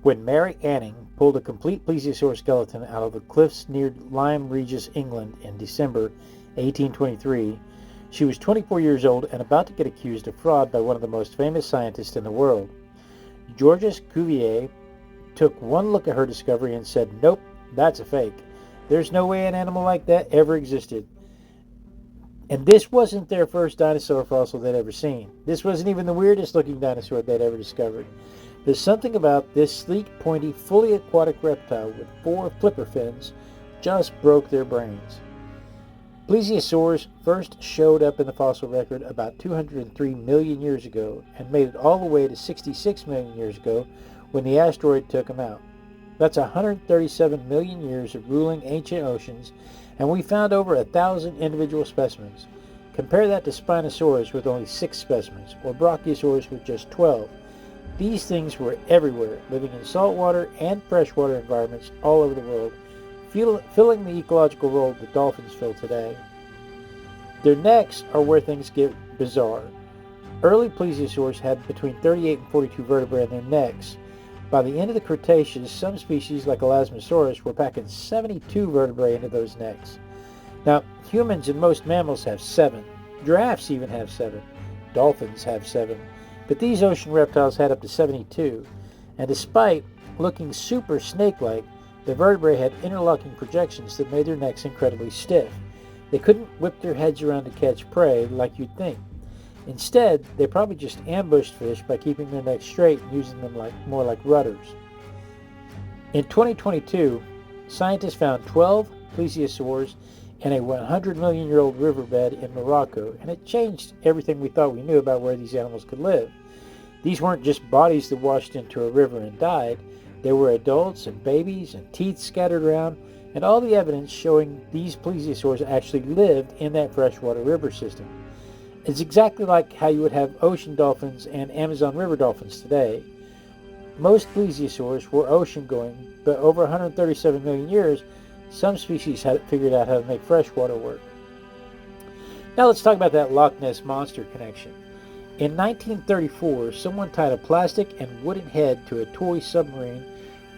When Mary Anning pulled a complete plesiosaur skeleton out of the cliffs near Lyme Regis, England in December 1823, she was 24 years old and about to get accused of fraud by one of the most famous scientists in the world. Georges Cuvier took one look at her discovery and said, "Nope, that's a fake. There's no way an animal like that ever existed." And this wasn't their first dinosaur fossil they'd ever seen. This wasn't even the weirdest looking dinosaur they'd ever discovered. There's something about this sleek, pointy, fully aquatic reptile with 4 flipper fins just broke their brains. Plesiosaurs first showed up in the fossil record about 203 million years ago and made it all the way to 66 million years ago when the asteroid took them out. That's 137 million years of ruling ancient oceans, and we found over 1,000 individual specimens. Compare that to Spinosaurus with only 6 specimens, or Brachiosaurus with just 12. These things were everywhere, living in saltwater and freshwater environments all over the world, filling the ecological role that dolphins fill today. Their necks are where things get bizarre. Early plesiosaurs had between 38 and 42 vertebrae in their necks. By the end of the Cretaceous, some species like Elasmosaurus were packing 72 vertebrae into those necks. Now, humans and most mammals have 7. Giraffes even have 7. Dolphins have 7. But these ocean reptiles had up to 72. And despite looking super snake-like, the vertebrae had interlocking projections that made their necks incredibly stiff. They couldn't whip their heads around to catch prey like you'd think. Instead, they probably just ambushed fish by keeping their necks straight and using them more like rudders. In 2022, scientists found 12 plesiosaurs in a 100 million-year-old riverbed in Morocco, and it changed everything we thought we knew about where these animals could live. These weren't just bodies that washed into a river and died. There were adults and babies and teeth scattered around, and all the evidence showing these plesiosaurs actually lived in that freshwater river system. It's exactly like how you would have ocean dolphins and Amazon River dolphins today. Most plesiosaurs were ocean-going, but over 137 million years, some species had figured out how to make freshwater work. Now let's talk about that Loch Ness monster connection. In 1934, someone tied a plastic and wooden head to a toy submarine,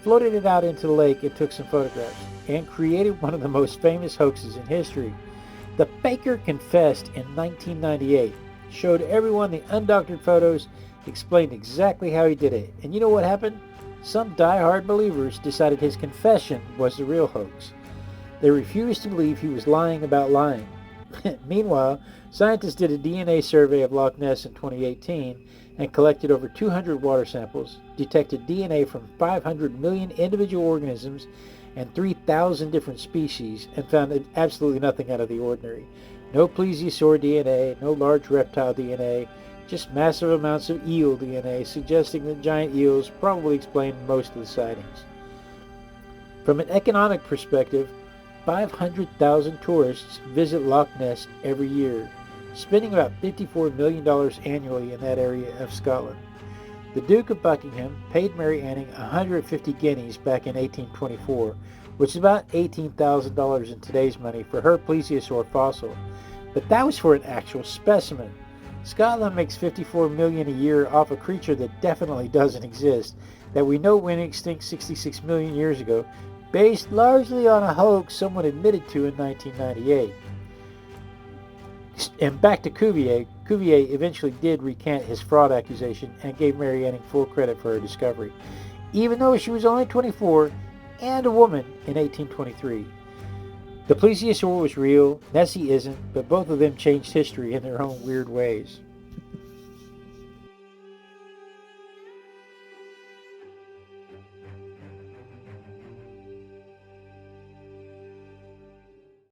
floated it out into the lake, and took some photographs, and created one of the most famous hoaxes in history. The faker confessed in 1998, showed everyone the undoctored photos, explained exactly how he did it. And you know what happened? Some die-hard believers decided his confession was the real hoax. They refused to believe he was lying about lying. Meanwhile, scientists did a DNA survey of Loch Ness in 2018 and collected over 200 water samples, detected DNA from 500 million individual organisms and 3,000 different species, and found absolutely nothing out of the ordinary. No plesiosaur DNA, no large reptile DNA, just massive amounts of eel DNA, suggesting that giant eels probably explain most of the sightings. From an economic perspective, 500,000 tourists visit Loch Ness every year, spending about $54 million annually in that area of Scotland. The Duke of Buckingham paid Mary Anning 150 guineas back in 1824, which is about $18,000 in today's money for her plesiosaur fossil. But that was for an actual specimen. Scotland makes $54 million a year off a creature that definitely doesn't exist, that we know went extinct 66 million years ago, based largely on a hoax someone admitted to in 1998. And back to Cuvier. Cuvier eventually did recant his fraud accusation and gave Mary Anning full credit for her discovery, even though she was only 24 and a woman in 1823. The plesiosaur was real, Nessie isn't, but both of them changed history in their own weird ways.